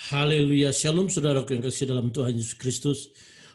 Haleluya, shalom saudaraku yang kasih dalam Tuhan Yesus Kristus.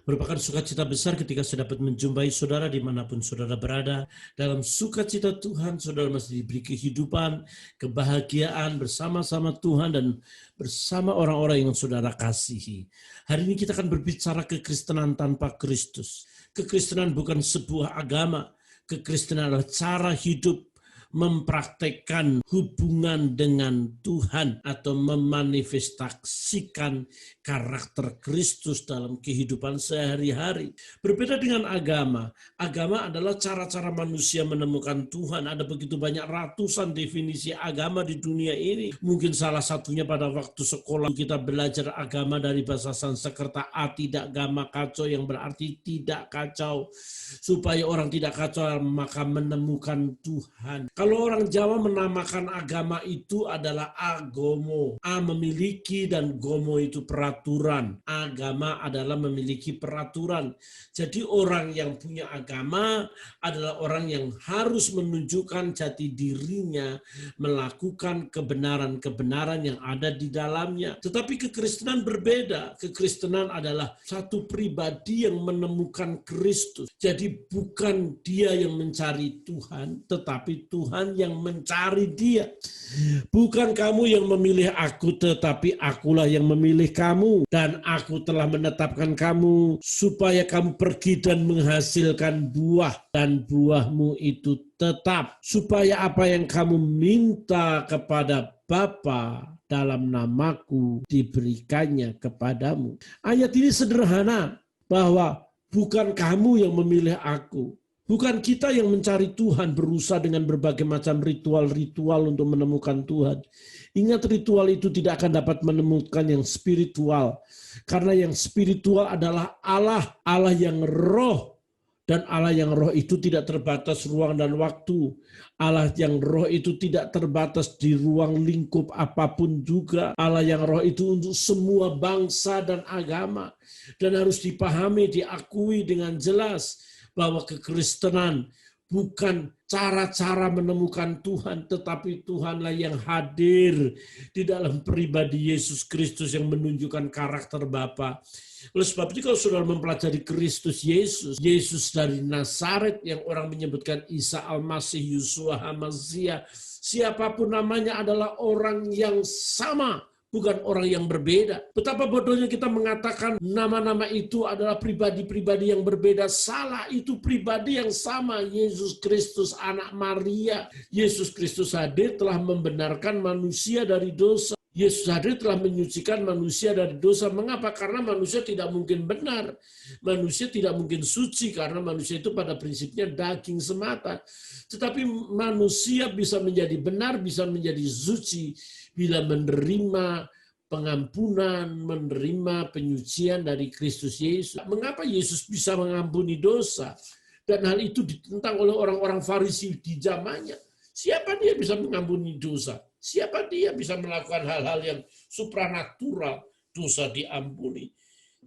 Merupakan sukacita besar ketika saya dapat menjumpai saudara dimanapun saudara berada. Dalam sukacita Tuhan, saudara masih diberi kehidupan, kebahagiaan bersama-sama Tuhan dan bersama orang-orang yang saudara kasihi. Hari ini kita akan berbicara kekristenan tanpa Kristus. Kekristenan bukan sebuah agama, kekristenan adalah cara hidup mempraktekkan hubungan dengan Tuhan atau memanifestasikan karakter Kristus dalam kehidupan sehari-hari. Berbeda dengan agama. Agama adalah cara-cara manusia menemukan Tuhan. Ada begitu banyak ratusan definisi agama di dunia ini. Mungkin salah satunya pada waktu sekolah kita belajar agama dari bahasa Sanskerta, tidak gama kacau, yang berarti tidak kacau. Supaya orang tidak kacau maka menemukan Tuhan. Kalau orang Jawa menamakan agama itu adalah agomo. A memiliki dan gomo itu peraturan. Agama adalah memiliki peraturan. Jadi orang yang punya agama adalah orang yang harus menunjukkan jati dirinya, melakukan kebenaran-kebenaran yang ada di dalamnya. Tetapi kekristenan berbeda. Kekristenan adalah satu pribadi yang menemukan Kristus. Jadi bukan dia yang mencari Tuhan, tetapi Tuhan yang mencari dia. Bukan kamu yang memilih aku, tetapi akulah yang memilih kamu. Dan aku telah menetapkan kamu supaya kamu pergi dan menghasilkan buah. Dan buahmu itu tetap. Supaya apa yang kamu minta kepada Bapa dalam namaku diberikannya kepadamu. Ayat ini sederhana, bahwa bukan kamu yang memilih aku. Bukan kita yang mencari Tuhan, berusaha dengan berbagai macam ritual-ritual untuk menemukan Tuhan. Ingat, ritual itu tidak akan dapat menemukan yang spiritual. Karena yang spiritual adalah Allah, Allah yang roh. Dan Allah yang roh itu tidak terbatas ruang dan waktu. Allah yang roh itu tidak terbatas di ruang lingkup apapun juga. Allah yang roh itu untuk semua bangsa dan agama. Dan harus dipahami, diakui dengan jelas bahwa kekristenan bukan cara-cara menemukan Tuhan, tetapi Tuhanlah yang hadir di dalam pribadi Yesus Kristus yang menunjukkan karakter Bapa. Oleh sebab itu kalau saudara mempelajari Kristus Yesus, Yesus dari Nazaret yang orang menyebutkan Isa Al-Masih, Yeshua HaMasiah, siapapun namanya adalah orang yang sama. Bukan orang yang berbeda. Betapa bodohnya kita mengatakan nama-nama itu adalah pribadi-pribadi yang berbeda. Salah, itu pribadi yang sama. Yesus Kristus, anak Maria. Yesus Kristus hadir telah membenarkan manusia dari dosa. Yesus hadir telah menyucikan manusia dari dosa. Mengapa? Karena manusia tidak mungkin benar. Manusia tidak mungkin suci karena manusia itu pada prinsipnya daging semata. Tetapi manusia bisa menjadi benar, bisa menjadi suci bila menerima pengampunan, menerima penyucian dari Kristus Yesus. Mengapa Yesus bisa mengampuni dosa? Dan hal itu ditentang oleh orang-orang Farisi di zamannya. Siapa dia bisa mengampuni dosa? Siapa dia bisa melakukan hal-hal yang supranatural, dosa diampuni?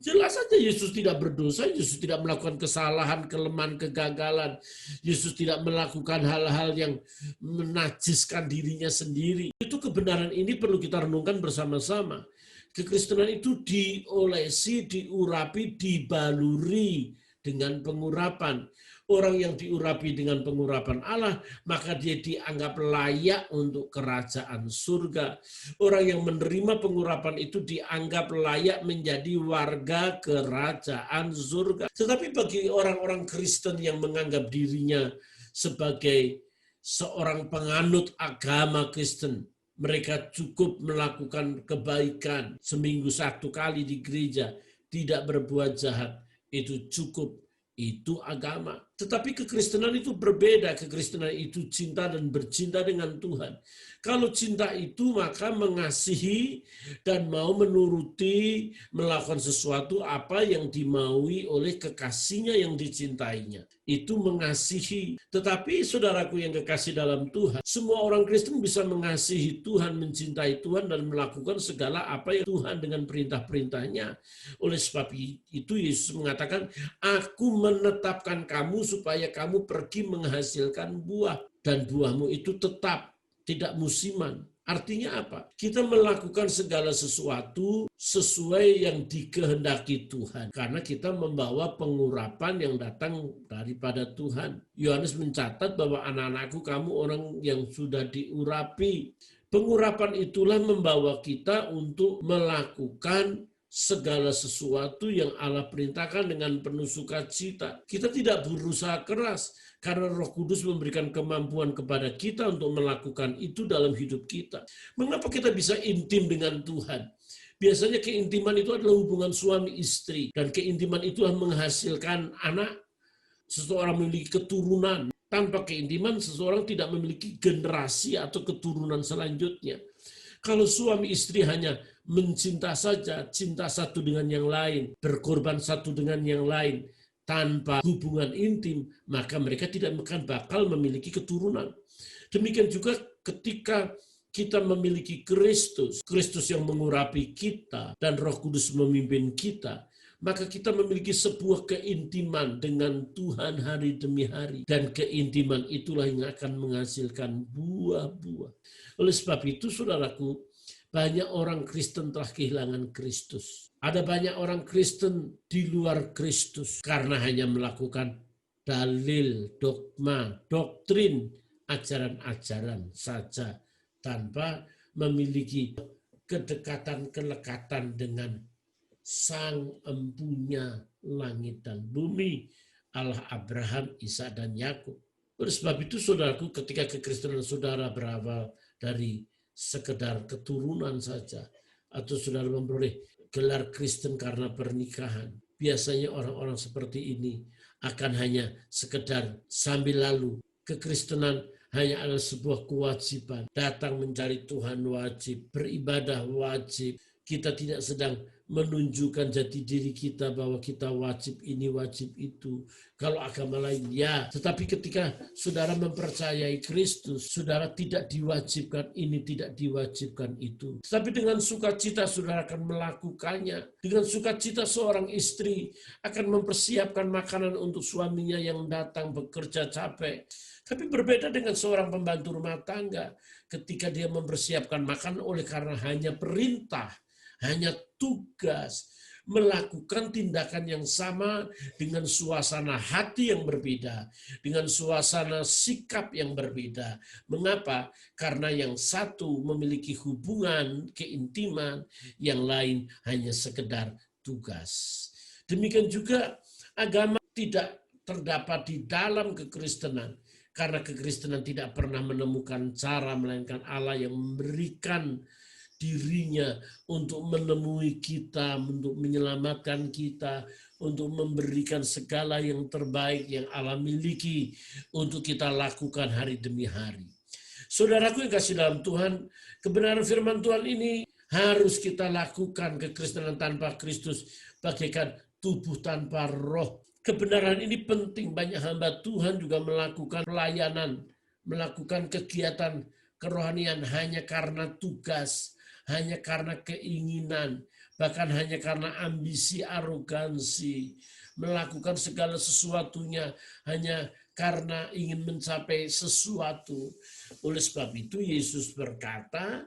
Jelas saja Yesus tidak berdosa, Yesus tidak melakukan kesalahan, kelemahan, kegagalan. Yesus tidak melakukan hal-hal yang menajiskan dirinya sendiri. Itu kebenaran ini perlu kita renungkan bersama-sama. Kekristenan itu diolesi, diurapi, dibaluri dengan pengurapan. Orang yang diurapi dengan pengurapan Allah, maka dia dianggap layak untuk kerajaan surga. Orang yang menerima pengurapan itu dianggap layak menjadi warga kerajaan surga. Tetapi bagi orang-orang Kristen yang menganggap dirinya sebagai seorang penganut agama Kristen, mereka cukup melakukan kebaikan seminggu 1 kali di gereja, tidak berbuat jahat, itu cukup. Itu agama. Tetapi kekristenan itu berbeda. Kekristenan itu cinta dan bercinta dengan Tuhan. Kalau cinta itu maka mengasihi dan mau menuruti, melakukan sesuatu apa yang dimaui oleh kekasihnya yang dicintainya. Itu mengasihi. Tetapi saudaraku yang kekasih dalam Tuhan, semua orang Kristen bisa mengasihi Tuhan, mencintai Tuhan, dan melakukan segala apa yang Tuhan dengan perintah-perintahnya. Oleh sebab itu Yesus mengatakan, aku menetapkan kamu supaya kamu pergi menghasilkan buah. Dan buahmu itu tetap, tidak musiman. Artinya apa? Kita melakukan segala sesuatu sesuai yang dikehendaki Tuhan. Karena kita membawa pengurapan yang datang daripada Tuhan. Yohanes mencatat bahwa anak-anakku, kamu orang yang sudah diurapi. Pengurapan itulah membawa kita untuk melakukan segala sesuatu yang Allah perintahkan dengan penuh sukacita. Kita tidak berusaha keras karena Roh Kudus memberikan kemampuan kepada kita untuk melakukan itu dalam hidup kita. Mengapa kita bisa intim dengan Tuhan? Biasanya keintiman itu adalah hubungan suami istri, dan keintiman itu menghasilkan anak. Seseorang memiliki keturunan. Tanpa keintiman, seseorang tidak memiliki generasi atau keturunan selanjutnya. Kalau suami istri hanya mencinta saja, cinta satu dengan yang lain, berkorban satu dengan yang lain, tanpa hubungan intim, maka mereka tidak akan bakal memiliki keturunan. Demikian juga ketika kita memiliki Kristus, Kristus yang mengurapi kita dan Roh Kudus memimpin kita, maka kita memiliki sebuah keintiman dengan Tuhan hari demi hari. Dan keintiman itulah yang akan menghasilkan buah-buah. Oleh sebab itu, saudaraku, banyak orang Kristen telah kehilangan Kristus. Ada banyak orang Kristen di luar Kristus karena hanya melakukan dalil, dogma, doktrin, ajaran-ajaran saja tanpa memiliki kedekatan-kelekatan dengan Sang Empunya langit dan bumi, Allah Abraham, Ishak dan Yakub. Oleh sebab itu, saudaraku, ketika kekristenan saudara berawal dari sekedar keturunan saja, atau saudara memperoleh gelar Kristen karena pernikahan, biasanya orang-orang seperti ini akan hanya sekedar sambil lalu. Kekristenan hanya adalah sebuah kewajiban. Datang mencari Tuhan wajib, beribadah wajib. Kita tidak sedang menunjukkan jati diri kita bahwa kita wajib ini, wajib itu. Kalau agama lain, ya. Tetapi ketika saudara mempercayai Kristus, saudara tidak diwajibkan ini, tidak diwajibkan itu. Tetapi dengan sukacita saudara akan melakukannya. Dengan sukacita seorang istri akan mempersiapkan makanan untuk suaminya yang datang bekerja capek. Tapi berbeda dengan seorang pembantu rumah tangga ketika dia mempersiapkan makanan oleh karena hanya perintah, hanya tugas, melakukan tindakan yang sama dengan suasana hati yang berbeda, dengan suasana sikap yang berbeda. Mengapa? Karena yang satu memiliki hubungan, keintiman, yang lain hanya sekedar tugas. Demikian juga agama tidak terdapat di dalam kekristenan, karena kekristenan tidak pernah menemukan cara melainkan Allah yang memberikan dirinya untuk menemui kita, untuk menyelamatkan kita, untuk memberikan segala yang terbaik yang Allah miliki untuk kita lakukan hari demi hari. Saudaraku yang kasih dalam Tuhan, kebenaran firman Tuhan ini harus kita lakukan. Kekristenan tanpa Kristus bagaikan tubuh tanpa roh. Kebenaran ini penting. Banyak hamba Tuhan juga melakukan pelayanan, melakukan kegiatan kerohanian hanya karena tugas, hanya karena keinginan, bahkan hanya karena ambisi, arogansi, melakukan segala sesuatunya hanya karena ingin mencapai sesuatu. Oleh sebab itu Yesus berkata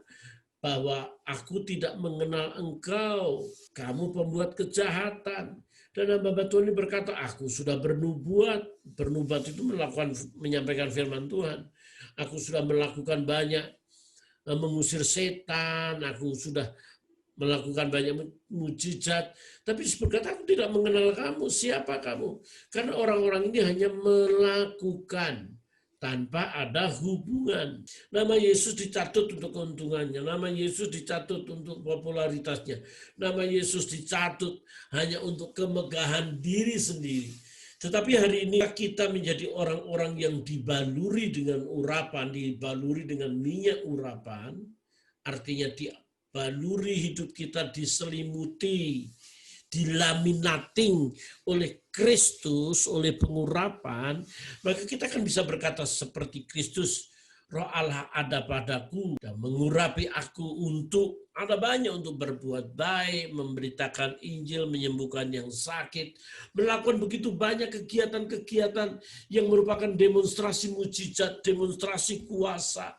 bahwa aku tidak mengenal engkau, kamu pembuat kejahatan. Dan hamba Tuhan ini berkata, aku sudah bernubuat. Bernubuat itu menyampaikan firman Tuhan. Aku sudah melakukan banyak, mengusir setan, aku sudah melakukan banyak mujizat. Tapi Yesus berkata, aku tidak mengenal kamu, siapa kamu? Karena orang-orang ini hanya melakukan tanpa ada hubungan. Nama Yesus dicatut untuk keuntungannya. Nama Yesus dicatut untuk popularitasnya. Nama Yesus dicatut hanya untuk kemegahan diri sendiri. Tetapi hari ini kita menjadi orang-orang yang dibaluri dengan urapan, dibaluri dengan minyak urapan. Artinya dibaluri hidup kita, diselimuti, dilaminating oleh Kristus, oleh pengurapan, maka kita akan bisa berkata seperti Kristus, Roh Allah ada padaku dan mengurapi aku untuk, ada banyak untuk berbuat baik, memberitakan Injil, menyembuhkan yang sakit, melakukan begitu banyak kegiatan-kegiatan yang merupakan demonstrasi mujizat, demonstrasi kuasa.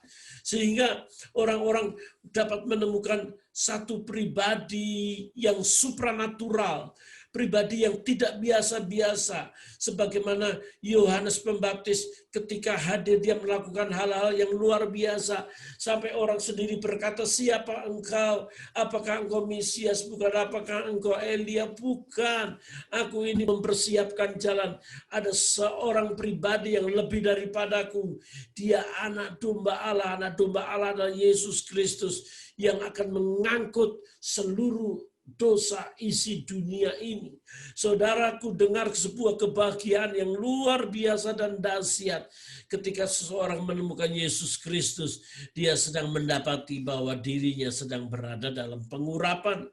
Sehingga orang-orang dapat menemukan satu pribadi yang supranatural, pribadi yang tidak biasa-biasa. Sebagaimana Yohanes Pembaptis ketika hadir, dia melakukan hal-hal yang luar biasa. Sampai orang sendiri berkata, siapa engkau? Apakah engkau Mesias? Bukan. Apakah engkau Elia? Bukan. Aku ini mempersiapkan jalan. Ada seorang pribadi yang lebih daripadaku. Dia anak domba Allah. Anak domba Allah adalah Yesus Kristus yang akan mengangkut seluruh dosa isi dunia ini. Saudaraku, dengar sebuah kebahagiaan yang luar biasa dan dahsyat ketika seseorang menemukan Yesus Kristus. Dia sedang mendapati bahwa dirinya sedang berada dalam pengurapan.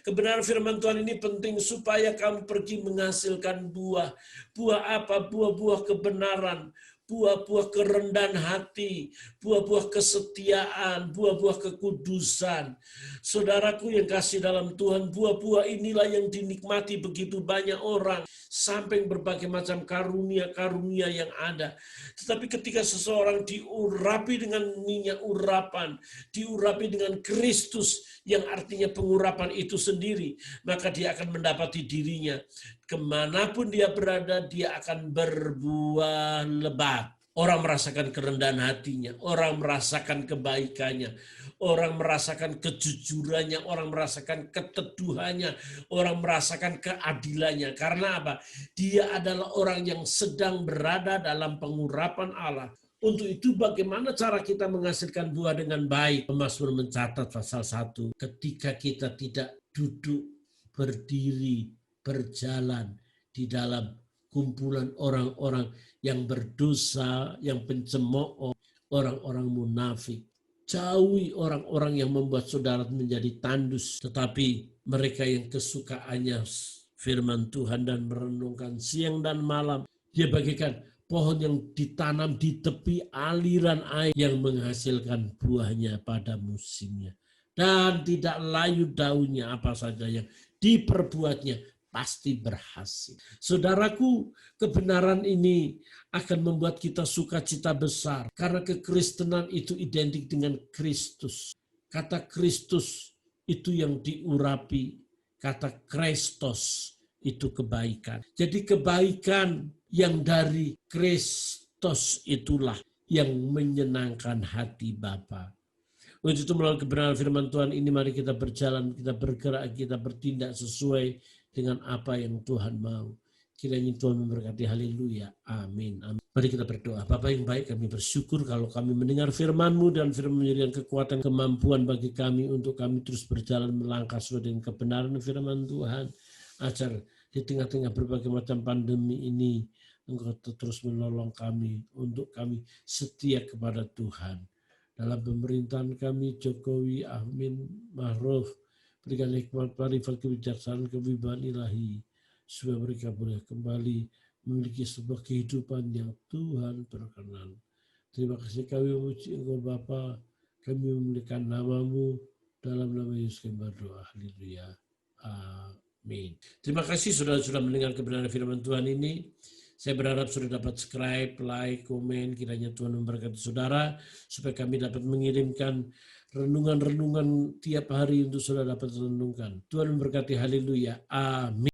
Kebenaran firman Tuhan ini penting supaya kamu pergi menghasilkan buah. Buah apa? Buah-buah kebenaran, buah-buah kerendahan hati, buah-buah kesetiaan, buah-buah kekudusan. Saudaraku yang kasih dalam Tuhan, buah-buah inilah yang dinikmati begitu banyak orang, samping berbagai macam karunia-karunia yang ada. Tetapi ketika seseorang diurapi dengan minyak urapan, diurapi dengan Kristus yang artinya pengurapan itu sendiri, maka dia akan mendapati dirinya. Kemanapun dia berada, dia akan berbuah lebat. Orang merasakan kerendahan hatinya, orang merasakan kebaikannya, orang merasakan kejujurannya, orang merasakan keteduhannya, orang merasakan keadilannya. Karena apa? Dia adalah orang yang sedang berada dalam pengurapan Allah. Untuk itu bagaimana cara kita menghasilkan buah dengan baik? Mazmur mencatat pasal 1, ketika kita tidak duduk, berdiri, berjalan di dalam kumpulan orang-orang yang berdosa, yang pencemooh, orang-orang munafik. Jauhi orang-orang yang membuat saudara menjadi tandus, tetapi mereka yang kesukaannya firman Tuhan dan merenungkan siang dan malam. Dia bagikan pohon yang ditanam di tepi aliran air yang menghasilkan buahnya pada musimnya. Dan tidak layu daunnya, apa saja yang diperbuatnya pasti berhasil. Saudaraku, kebenaran ini akan membuat kita sukacita besar. Karena kekristenan itu identik dengan Kristus. Kata Kristus itu yang diurapi. Kata Kristos itu kebaikan. Jadi kebaikan yang dari Kristus itulah yang menyenangkan hati Bapa. Untuk itu melalui kebenaran firman Tuhan ini mari kita berjalan, kita bergerak, kita bertindak sesuai dengan apa yang Tuhan mau. Kiranya Tuhan memberkati. Haleluya. Amin. Amin. Mari kita berdoa. Bapa yang baik, kami bersyukur kalau kami mendengar firman-Mu dan firman menjadikan kekuatan, kemampuan bagi kami untuk kami terus berjalan melangkah sesuai dengan kebenaran firman Tuhan. Ajar di tengah-tengah berbagai macam pandemi ini, Engkau terus menolong kami untuk kami setia kepada Tuhan. Dalam pemerintahan kami, Jokowi, Amin, Ma'ruf, berikan hikmat, marifat, kebijaksanaan, kewibahan ilahi, supaya mereka boleh kembali memiliki sebuah kehidupan yang Tuhan berkenan. Terima kasih kami memuji Engkau Bapa, kami memuliakan nama-Mu, dalam nama Yesus kami berdoa. Haleluya. Amin. Terima kasih sudah mendengar kebenaran firman Tuhan ini. Saya berharap sudah dapat subscribe, like, komen. Kiranya Tuhan memberkati saudara supaya kami dapat mengirimkan renungan-renungan tiap hari untuk saudara dapat renungkan. Tuhan memberkati. Haleluya. Amin.